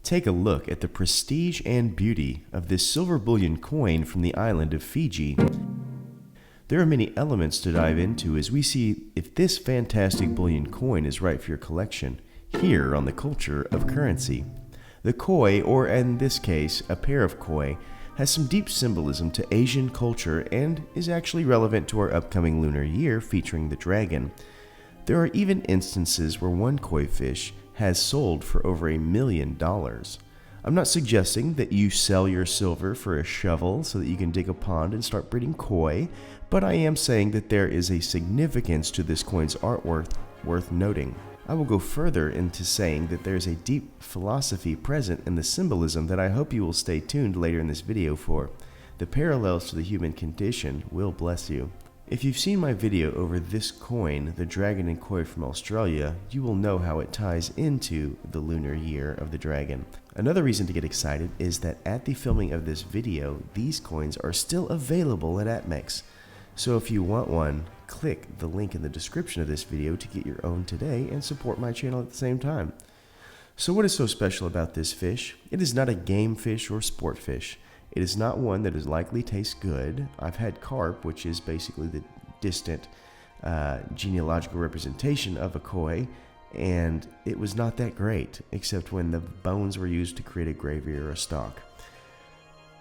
Take a look at the prestige and beauty of this silver bullion coin from the island of Fiji. There are many elements to dive into as we see if this fantastic bullion coin is right for your collection, here on the Culture of Currency. The koi, or in this case, a pair of koi, has some deep symbolism to Asian culture and is actually relevant to our upcoming lunar year featuring the dragon. There are even instances where one koi fish has sold for over $1 million. I'm not suggesting that you sell your silver for a shovel so that you can dig a pond and start breeding koi, but I am saying that there is a significance to this coin's artwork worth noting. I will go further into saying that there is a deep philosophy present in the symbolism that I hope you will stay tuned later in this video for. The parallels to the human condition will bless you. If you've seen my video over this coin, the dragon and koi from Australia, you will know how it ties into the lunar year of the dragon. Another reason to get excited is that at the filming of this video, these coins are still available at APMEX. So if you want one, click the link in the description of this video to get your own today and support my channel at the same time. So what is so special about this fish? It is not a game fish or sport fish. It is not one that is likely tastes good. I've had carp, which is basically the distant genealogical representation of a koi, and it was not that great, except when the bones were used to create a gravy or a stock.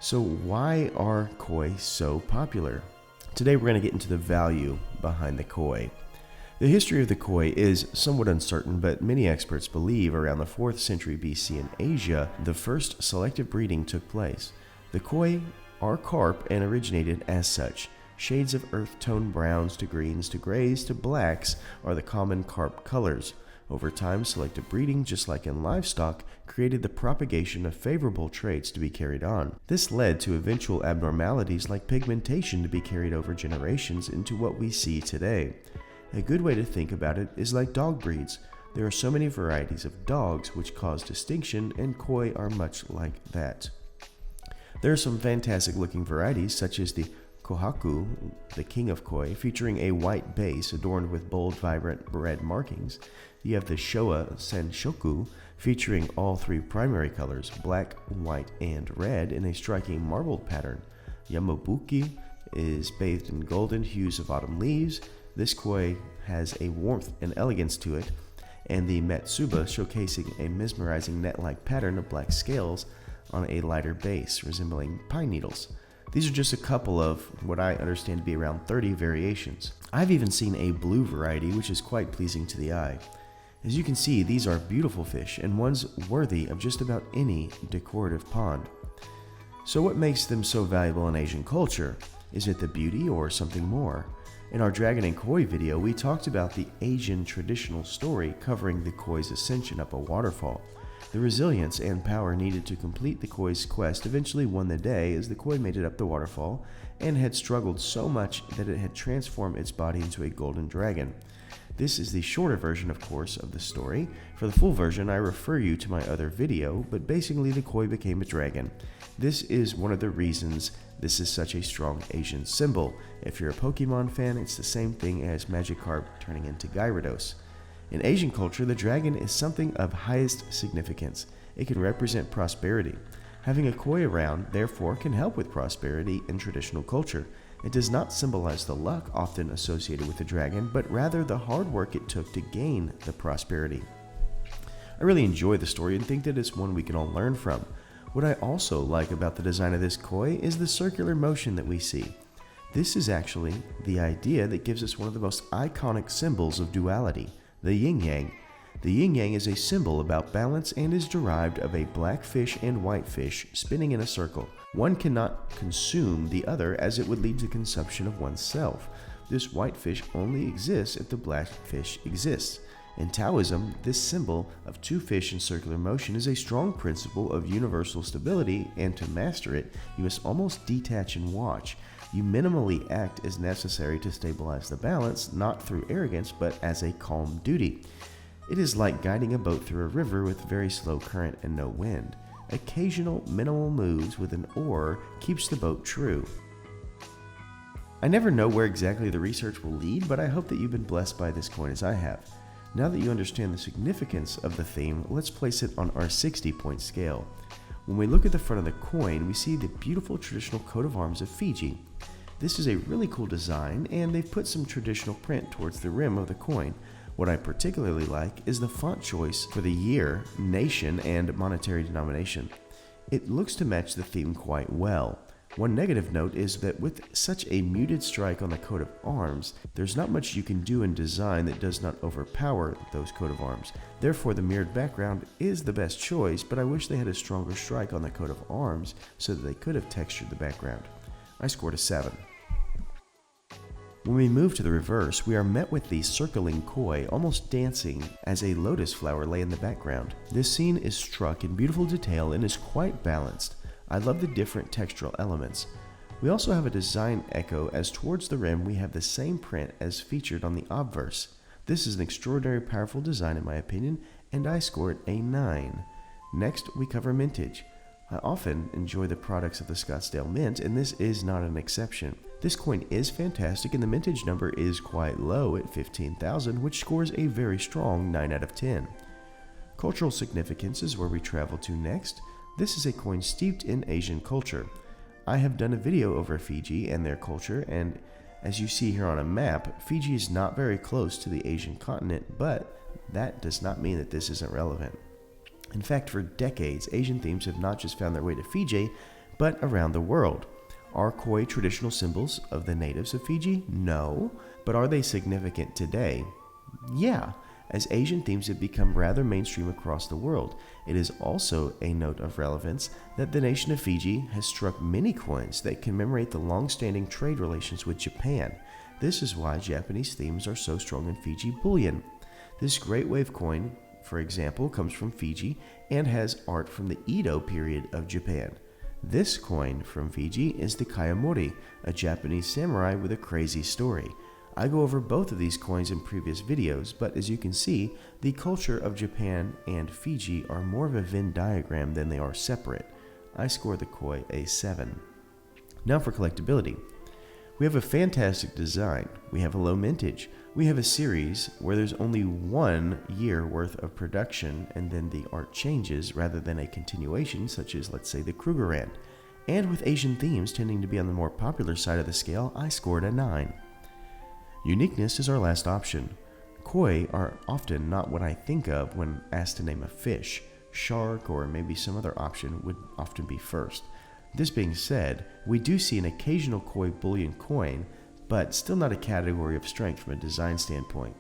So why are koi so popular? Today we're going to get into the value behind the koi. The history of the koi is somewhat uncertain, but many experts believe around the 4th century BC in Asia, the first selective breeding took place. The koi are carp and originated as such. Shades of earth tone browns to greens to grays to blacks are the common carp colors. Over time, selective breeding, just like in livestock, created the propagation of favorable traits to be carried on. This led to eventual abnormalities like pigmentation to be carried over generations into what we see today. A good way to think about it is like dog breeds. There are so many varieties of dogs which cause distinction, and koi are much like that. There are some fantastic looking varieties such as the Kohaku, the king of koi, featuring a white base adorned with bold, vibrant red markings. You have the Showa Senshoku, featuring all three primary colors, black, white, and red, in a striking marbled pattern. Yamabuki is bathed in golden hues of autumn leaves. This koi has a warmth and elegance to it, and the Matsuba showcasing a mesmerizing net-like pattern of black scales on a lighter base, resembling pine needles. These are just a couple of what I understand to be around 30 variations. I've even seen a blue variety, which is quite pleasing to the eye. As you can see, these are beautiful fish and ones worthy of just about any decorative pond. So what makes them so valuable in Asian culture? Is it the beauty or something more? In our Dragon and Koi video, we talked about the Asian traditional story covering the koi's ascension up a waterfall. The resilience and power needed to complete the koi's quest eventually won the day as the koi made it up the waterfall and had struggled so much that it had transformed its body into a golden dragon. This is the shorter version, of course, of the story. For the full version, I refer you to my other video, but basically the koi became a dragon. This is one of the reasons this is such a strong Asian symbol. If you're a Pokemon fan, it's the same thing as Magikarp turning into Gyarados. In Asian culture, the dragon is something of highest significance. It can represent prosperity. Having a koi around, therefore, can help with prosperity in traditional culture. It does not symbolize the luck often associated with the dragon, but rather the hard work it took to gain the prosperity. I really enjoy the story and think that it's one we can all learn from. What I also like about the design of this koi is the circular motion that we see. This is actually the idea that gives us one of the most iconic symbols of duality, the yin-yang. The yin-yang is a symbol about balance and is derived of a black fish and white fish spinning in a circle. One cannot consume the other as it would lead to consumption of oneself. This white fish only exists if the black fish exists. In Taoism, this symbol of two fish in circular motion is a strong principle of universal stability, and to master it, you must almost detach and watch. You minimally act as necessary to stabilize the balance, not through arrogance, but as a calm duty. It is like guiding a boat through a river with very slow current and no wind. Occasional minimal moves with an oar keeps the boat true. I never know where exactly the research will lead, but I hope that you've been blessed by this coin as I have. Now that you understand the significance of the theme, let's place it on our 60-point scale. When we look at the front of the coin, we see the beautiful traditional coat of arms of Fiji. This is a really cool design, and they've put some traditional print towards the rim of the coin. What I particularly like is the font choice for the year, nation, and monetary denomination. It looks to match the theme quite well. One negative note is that with such a muted strike on the coat of arms, there's not much you can do in design that does not overpower those coat of arms. Therefore, the mirrored background is the best choice, but I wish they had a stronger strike on the coat of arms so that they could have textured the background. I scored a 7. When we move to the reverse, we are met with the circling koi almost dancing as a lotus flower lay in the background. This scene is struck in beautiful detail and is quite balanced. I love the different textural elements. We also have a design echo as towards the rim we have the same print as featured on the obverse. This is an extraordinary powerful design in my opinion, and I scored a 9. Next, we cover mintage. I often enjoy the products of the Scottsdale Mint, and this is not an exception. This coin is fantastic, and the mintage number is quite low at 15,000, which scores a very strong 9 out of 10. Cultural significance is where we travel to next. This is a coin steeped in Asian culture. I have done a video over Fiji and their culture, and as you see here on a map, Fiji is not very close to the Asian continent, but that does not mean that this isn't relevant. In fact, for decades, Asian themes have not just found their way to Fiji, but around the world. Are koi traditional symbols of the natives of Fiji? No. But are they significant today? Yeah, as Asian themes have become rather mainstream across the world. It is also a note of relevance that the nation of Fiji has struck many coins that commemorate the long-standing trade relations with Japan. This is why Japanese themes are so strong in Fiji bullion. This great wave coin, for example, comes from Fiji and has art from the Edo period of Japan. This coin from Fiji is the Kayamori, a Japanese samurai with a crazy story. I go over both of these coins in previous videos, but as you can see, the culture of Japan and Fiji are more of a Venn diagram than they are separate. I score the koi a 7. Now for collectability. We have a fantastic design. We have a low mintage. We have a series where there's only 1 year worth of production and then the art changes rather than a continuation such as, let's say, the Krugerrand. And with Asian themes tending to be on the more popular side of the scale, I scored a 9. Uniqueness is our last option. Koi are often not what I think of when asked to name a fish. Shark or maybe some other option would often be first. This being said, we do see an occasional koi bullion coin, but still not a category of strength from a design standpoint.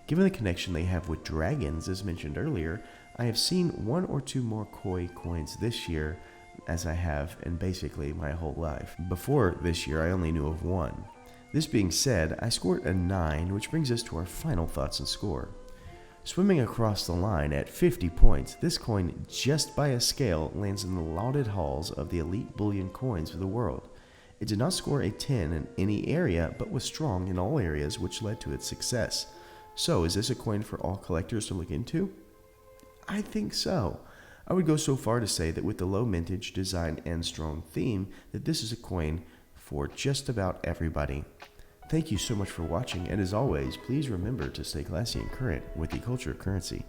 Given the connection they have with dragons, as mentioned earlier, I have seen 1 or 2 more koi coins this year, as I have in basically my whole life. Before this year, I only knew of 1. This being said, I scored a 9, which brings us to our final thoughts and score. Swimming across the line at 50 points, this coin, just by a scale, lands in the lauded halls of the elite bullion coins of the world. It did not score a 10 in any area, but was strong in all areas, which led to its success. So, is this a coin for all collectors to look into? I think so. I would go so far to say that with the low mintage, design, and strong theme, that this is a coin for just about everybody. Thank you so much for watching, and as always, please remember to stay classy and current with the culture of currency.